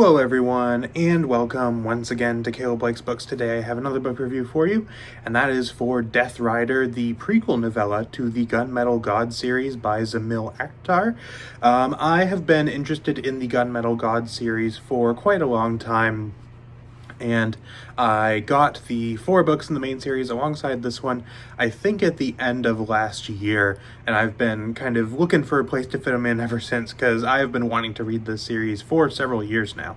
Hello everyone, and welcome once again to Caleb Blake's Books. Today I have another book review for you, and that is for Death Rider, the prequel novella to the Gunmetal God series by Zamil Akhtar. I have been interested in the Gunmetal God series for quite a long time, and I got the 4 books in the main series alongside this one, I think at the end of last year, and I've been kind of looking for a place to fit them in ever since, because I have been wanting to read this series for several years now.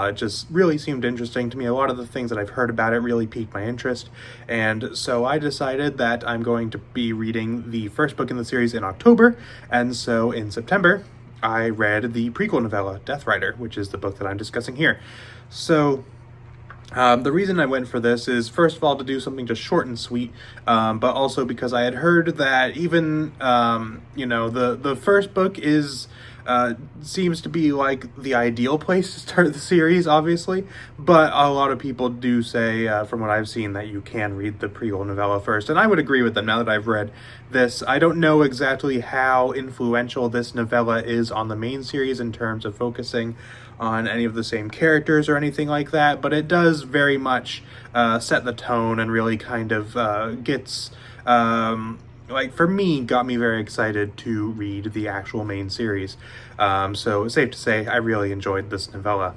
It just really seemed interesting to me. A lot of the things that I've heard about it really piqued my interest, and so I decided that I'm going to be reading the first book in the series in October, and so in September, I read the prequel novella, Death Rider, which is the book that I'm discussing here. So the reason I went for this is, first of all, to do something just short and sweet, but also because I had heard that even, the first book seems to be like the ideal place to start the series, obviously, but a lot of people do say, from what I've seen, that you can read the prequel novella first, and I would agree with them now that I've read this. I don't know exactly how influential this novella is on the main series in terms of focusing on any of the same characters or anything like that, but it does very much set the tone and really kind of gets, for me, got me very excited to read the actual main series. So it's safe to say I really enjoyed this novella.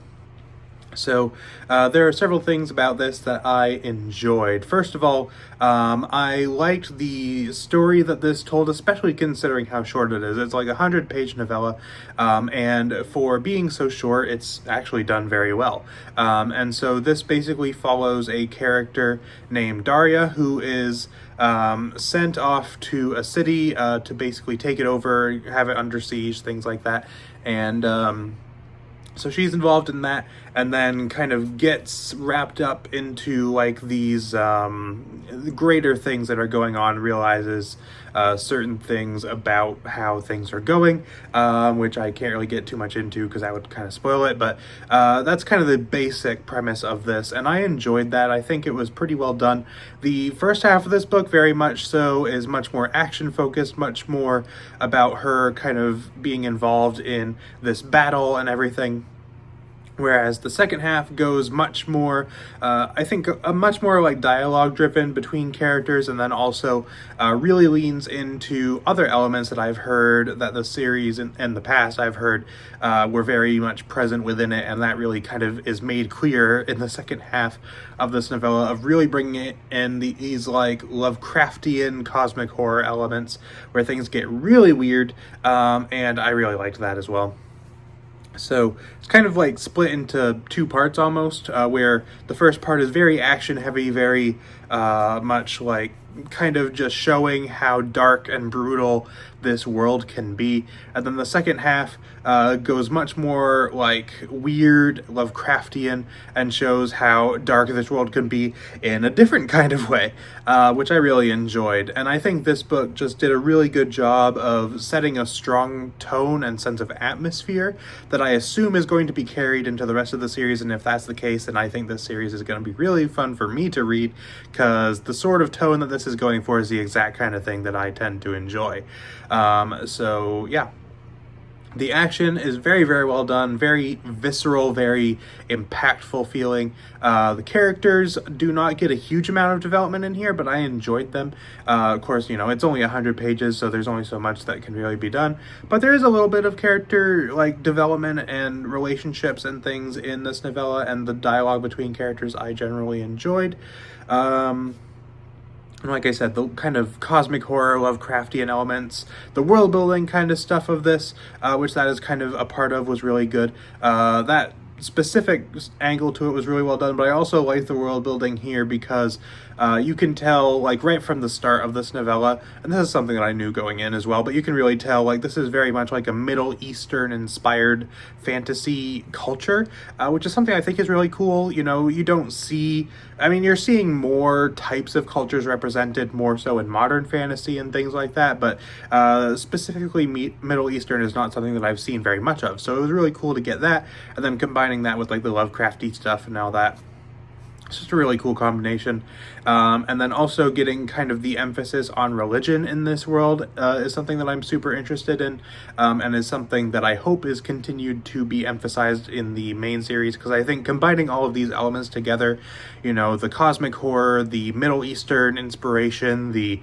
So there are several things about this that I enjoyed. First of all, I liked the story that this told, especially considering how short it is. It's like a 100-page novella, and for being so short, it's actually done very well. And so this basically follows a character named Daria, who is sent off to a city to basically take it over, have it under siege, things like that. And so she's involved in that, and then kind of gets wrapped up into like these greater things that are going on, realizes certain things about how things are going, which I can't really get too much into because that would kind of spoil it, but that's kind of the basic premise of this, and I enjoyed that. I think it was pretty well done. The first half of this book, very much so, is much more action focused, much more about her kind of being involved in this battle and everything. Whereas the second half goes much more, I think, much more like dialogue driven between characters, and then also really leans into other elements that I've heard that the series in the past I've heard were very much present within it, and that really kind of is made clear in the second half of this novella, of really bringing it in these like Lovecraftian cosmic horror elements where things get really weird, and I really liked that as well. So it's kind of like split into 2 parts almost, where the first part is very action heavy, very much like kind of just showing how dark and brutal this world can be, and then the second half goes much more like weird Lovecraftian and shows how dark this world can be in a different kind of way, which I really enjoyed. And I think this book just did a really good job of setting a strong tone and sense of atmosphere that I assume is going to be carried into the rest of the series, and if that's the case, then I think this series is going to be really fun for me to read, because the sort of tone that this is going for is the exact kind of thing that I tend to enjoy. So yeah, the action is very, very well done, very visceral, very impactful feeling. The characters do not get a huge amount of development in here, but I enjoyed them. Of course, it's only 100 pages, so there's only so much that can really be done. But there is a little bit of character development and relationships and things in this novella, and the dialogue between characters I generally enjoyed. And like I said, the kind of cosmic horror, Lovecraftian elements, the world building kind of stuff of this, which that is kind of a part of, was really good. That specific angle to it was really well done, but I also like the world building here because you can tell, right from the start of this novella, and this is something that I knew going in as well, but you can really tell, this is very much like a Middle Eastern inspired fantasy culture, which is something I think is really cool. You don't see, you're seeing more types of cultures represented more so in modern fantasy and things like that, but specifically Middle Eastern is not something that I've seen very much of, so it was really cool to get that, and then combining that with the Lovecrafty stuff and all that. It's just a really cool combination. And then also getting kind of the emphasis on religion in this world is something that I'm super interested in, and is something that I hope is continued to be emphasized in the main series, because I think combining all of these elements together, you know, the cosmic horror, the Middle Eastern inspiration, the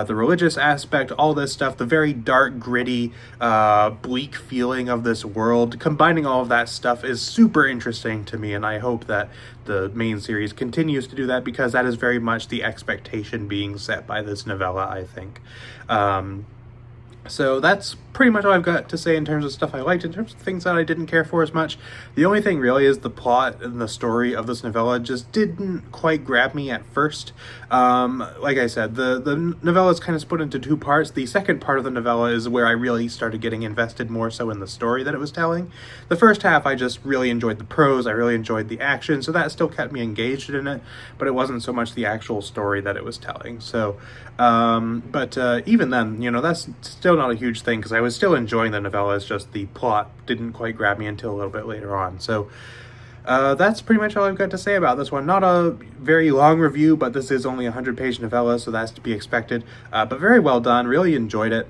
religious aspect, all this stuff, the very dark, gritty, bleak feeling of this world, combining all of that stuff is super interesting to me, and I hope that the main series continues to do that, because that is very much the expectation being set by this novella, I think. So that's pretty much all I've got to say in terms of stuff I liked. In terms of things that I didn't care for as much, the only thing really is the plot and the story of this novella just didn't quite grab me at first. Like I said, the novella is kind of split into two parts. The second part of the novella is where I really started getting invested more so in the story that it was telling. The first half, I just really enjoyed the prose, I really enjoyed the action, so that still kept me engaged in it, but it wasn't so much the actual story that it was telling. So, even then, you know, that's still not a huge thing, because I was still enjoying the novella. It's just the plot didn't quite grab me until a little bit later on. So that's pretty much all I've got to say about this one. Not a very long review, but this is only a 100-page novella, so that's to be expected. But very well done. Really enjoyed it.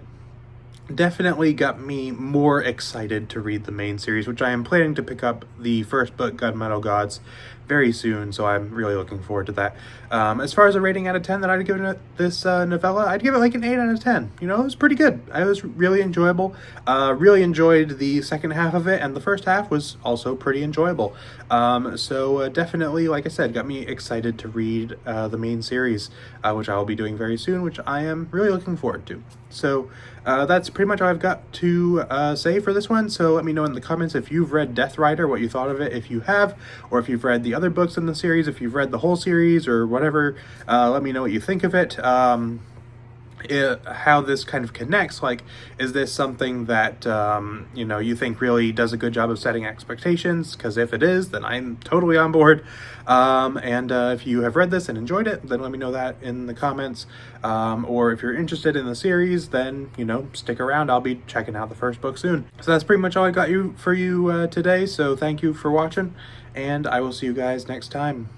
Definitely got me more excited to read the main series, which I am planning to pick up the first book, Gunmetal Gods, very soon, so I'm really looking forward to that. As far as a rating out of 10 that I'd give it this novella, I'd give it like an 8 out of 10. You know, it was pretty good. It was really enjoyable. Really enjoyed the second half of it, and the first half was also pretty enjoyable. So definitely, like I said, got me excited to read the main series, which I will be doing very soon, which I am really looking forward to. So that's pretty much all I've got to say for this one. So let me know in the comments if you've read Death Rider, what you thought of it, if you have, or if you've read the other books in the series, if you've read the whole series or whatever. Let me know what you think of it. How this kind of connects. Like, is this something that you know, you think really does a good job of setting expectations? Because if it is, then I'm totally on board. If you have read this and enjoyed it, then let me know that in the comments. Or if you're interested in the series, then, you know, stick around. I'll be checking out the first book soon. So that's pretty much all I got for you today. So thank you for watching, and I will see you guys next time.